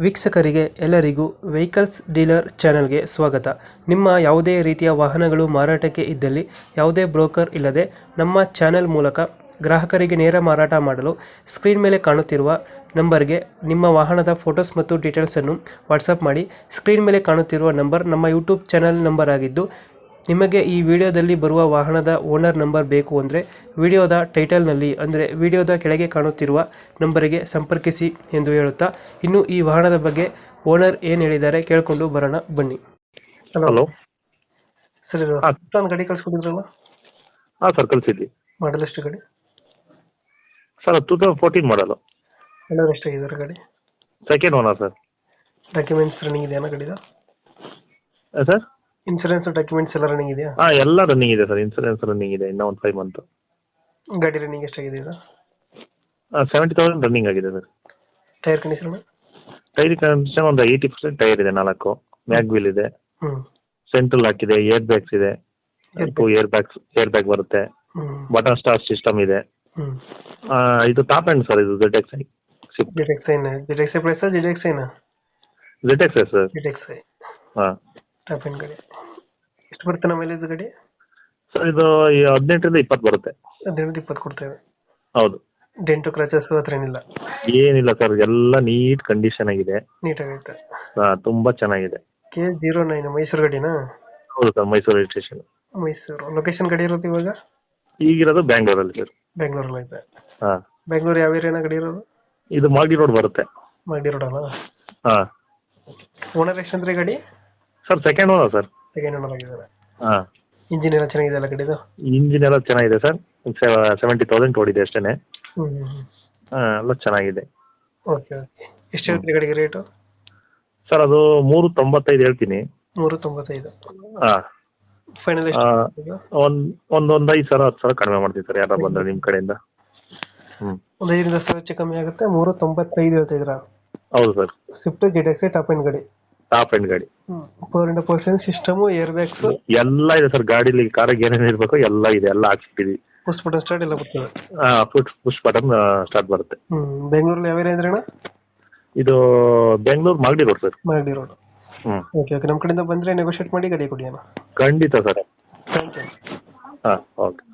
ವೀಕ್ಷಕರಿಗೆ ಎಲ್ಲರಿಗೂ vehicles dealer ಚಾನೆಲ್ಗೆ ಸ್ವಾಗತ. ನಿಮ್ಮ ಯಾವುದೇ ರೀತಿಯ ವಾಹನಗಳು ಮಾರಾಟಕ್ಕೆ ಇದ್ದಲ್ಲಿ ಯಾವುದೇ ಬ್ರೋಕರ್ ಇಲ್ಲದೆ ನಮ್ಮ ಚಾನೆಲ್ ಮೂಲಕ ಗ್ರಾಹಕರಿಗೆ ನೇರ ಮಾರಾಟ ಮಾಡಲು ಸ್ಕ್ರೀನ್ ಮೇಲೆ ಕಾಣುತ್ತಿರುವ ನಂಬರ್ಗೆ ನಿಮ್ಮ ವಾಹನದ ಫೋಟೋಸ್ ಮತ್ತು ಡೀಟೇಲ್ಸನ್ನು ವಾಟ್ಸಪ್ ಮಾಡಿ. ಸ್ಕ್ರೀನ್ ಮೇಲೆ ಕಾಣುತ್ತಿರುವ ನಂಬರ್ ನಮ್ಮ ಯೂಟ್ಯೂಬ್ ಚಾನೆಲ್ ನಂಬರ್ ಆಗಿದ್ದು, ನಿಮಗೆ ಈ ವಿಡಿಯೋದಲ್ಲಿ ಬರುವ ವಾಹನದ ಓನರ್ ನಂಬರ್ ಬೇಕು ಅಂದರೆ ವಿಡಿಯೋದ ಟೈಟಲ್ನಲ್ಲಿ ಅಂದರೆ ವಿಡಿಯೋದ ಕೆಳಗೆ ಕಾಣುತ್ತಿರುವ ನಂಬರಿಗೆ ಸಂಪರ್ಕಿಸಿ ಎಂದು ಹೇಳುತ್ತಾ, ಇನ್ನು ಈ ವಾಹನದ ಬಗ್ಗೆ ಓನರ್ ಏನು ಹೇಳಿದ್ದಾರೆ ಕೇಳಿಕೊಂಡು ಬರೋಣ ಬನ್ನಿ. ಹಲೋ. ಸರ್, ಇದು ಹತ್ತು ಗಾಡಿ ಕಳಿಸ್ಕೊಟ್ಟಿದ್ರಲ್ಲ, ಹಾಂ ಸರ್, ಕಳಿಸಿದ್ವಿ. ಮಾಡಲ್ ಎಷ್ಟು ಗಾಡಿ? ಸರ್ 2014 ಮಾಡಲು. ಓನರ್ ಎಷ್ಟಾಗಿದ್ದಾರೆ ಗಾಡಿ? Second owner sir. Documents running ಇದೆಯಾ ಗಾಡಿದ? ಸರ್, ಇನ್ಸೂರೆನ್ಸ್ ಡಾಕ್ಯುಮೆಂಟ್ಸ್ ಎಲ್ಲ ರನ್ನಿಂಗ್ ಇದೆಯಾ? ಹಾಂ ಎಲ್ಲ ರನ್ನಿಂಗ್ ಇದೆ ಸರ್. ಇನ್ಸೂರೆನ್ಸ್ ರನ್ನಿಂಗ್ ಇದೆ, ಇನ್ನೂ ಒಂದು 5 ಮಂತ್. ಗಾಡಿ ರನ್ನಿಂಗ್ ಎಷ್ಟಾಗಿದೆ ಇದು? 70,000 ರನ್ನಿಂಗ್ ಆಗಿದೆ sir. Tyre condition? Tyre condition ಒಂದು 80% ಟೈರ್ ಇದೆ, 4 ಮ್ಯಾಗ್ ವೀಲ್ ಇದೆ, ಹ್ಞೂ ಸೆಂಟ್ರಲ್ ಹಾಕಿದೆ, ಏರ್ ಬ್ಯಾಗ್ಸ್ ಇದೆ, 2 ಏರ್ ಬ್ಯಾಗ್ ಬರುತ್ತೆ, ಹ್ಞೂ ಬಟನ್ ಸ್ಟಾರ್ಟ್ ಸಿಸ್ಟಮ್ ಇದೆ. ಹ್ಞೂ ಇದು ಟಾಪ್ ಎಂಡ್ ಸರ್. ಇದು ZXi Swift. ZXi plus ZXi ZXi sir. ZXi ಹಾಂ, ಟಾಪ್ ಎಂಡ್ ಗಾಡಿ. ಎಷ್ಟು ಬರುತ್ತೆ ನಮ್ಮ ಮೈಲೇಜ್ ಗಾಡಿ? ಸರ್ ಇದು 18ರಿಂದ 20 ಬರುತ್ತೆ. 15-20 ಕೊಡ್ತೇವೆ. ಹೌದು. ಡೆಂಟು ಕ್ರಾಚಸ್ ಹತ್ರ ಏನಿಲ್ಲ? ಏನಿಲ್ಲ ಸರ್, ಎಲ್ಲ ನೀಟ್ ಕಂಡೀಷನ್ ಆಗಿದೆ. ನೀಟಾಗೈತೆ. ತುಂಬಾ ಚೆನ್ನಾಗಿದೆ. K09 ಮೈಸೂರು ಗಾಡಿನಾ? ಹೌದು sir, Mysuru registration. Mysuru location ಗಾಡಿ ಇರೋದು ಇವಾಗ? ಈಗಿರೋದು ಬ್ಯಾಂಗ್ಳೂರಲ್ಲಿ ಸರ್. ಬೆಂಗಳೂರಲ್ಲಿ ಐತೆ. ಹಾಂ. ಬೆಂಗಳೂರು ಯಾವ ಏರಿಯಾನ ಗಾಡಿ ಇರೋದು? ಇದು ಮಾಗಡಿ ರೋಡ್ ಬರುತ್ತೆ. ಮಾಗಡಿ ರೋಡ್ ಅಲ್ಲ? ಹಾಂ. ಓನರ್ ಎಷ್ಟಂದ್ರೆ ಗಾಡಿ? Sir second owner sir. Second owner ಆಗಿದ್ದಾರೆ. ಹಾಂ. ಇಂಜಿನ್ ಎಲ್ಲ ಚೆನ್ನಾಗಿದೆ ಅಲ್ಲ ಗಾಡಿದು? ಇಂಜಿನ್ ಎಲ್ಲ ಚೆನ್ನಾಗಿದೆ ಸರ್. 70,000 ಓಡಿದೆ ಅಷ್ಟೇ. ಹ್ಞೂ ಎಲ್ಲ ಚೆನ್ನಾಗಿದೆ. Okay okay. ಎಷ್ಟು ಹೇಳ್ತೀರಿ ಗಾಡಿಗೆ ರೇಟು? ಸರ್ ಅದು 395 ಹೇಳ್ತೀನಿ. 395. ಹಾಂ. ಫೈನಲ್ ಎಷ್ಟು? ಒಂದು 5,000 10,000 ಕಡಿಮೆ ಮಾಡ್ತೀವಿ ಸರ್, ಯಾರು ಬಂದರೆ ನಿಮ್ಮ ಕಡೆಯಿಂದ. ಹ್ಞೂ. ಒಂದು 5-10 ಹೆಚ್ಚು ಕಮ್ಮಿ ಆಗುತ್ತೆ. 395 ಹೇಳ್ತಿದ್ದೀರಾ? ಹೌದು sir. Swift ZXi top end ಗಾಡಿ. ಟಾಪ್ ಎಂಡ್ ಗಾಡಿ. ಪವರ್ ಸಿಸ್ಟಮು, ಏರ್ ಬ್ಯಾಗ್ಸ್ ಎಲ್ಲ ಇದೆ ಸರ್. ಗಾಡೀಲಿ ಕಾರಿಗೆ ಏನೇನು ಇರಬೇಕು ಎಲ್ಲ ಇದೆ, ಎಲ್ಲ ಹಾಕ್ಸಿಟ್ಟಿದ್ದೀವಿ. ಪುಷ್ ಬಟನ್ ಸ್ಟಾರ್ಟ್ ಎಲ್ಲ ಬರ್ತದೆ? ಪುಷ್ ಬಟನ್ ಸ್ಟಾರ್ಟ್ ಬರುತ್ತೆ. ಬೆಂಗಳೂರಲ್ಲಿ ಯಾವ ಏರಿಯಾ ಅಂದ್ರೆ? ಇದು Bengaluru Magadi road sir. Magadi road. ಹ್ಞೂ. Okay okay. ನಮ್ಮ ಕಡೆಯಿಂದ ಬಂದರೆ ನೆಗೋಷಿಯೇಟ್ ಮಾಡಿ ಗಾಡಿ ಕೊಡಿ ಅಣ್ಣ. ಖಂಡಿತ ಸರ್. Thank you. ಹಾಂ, ಓಕೆ.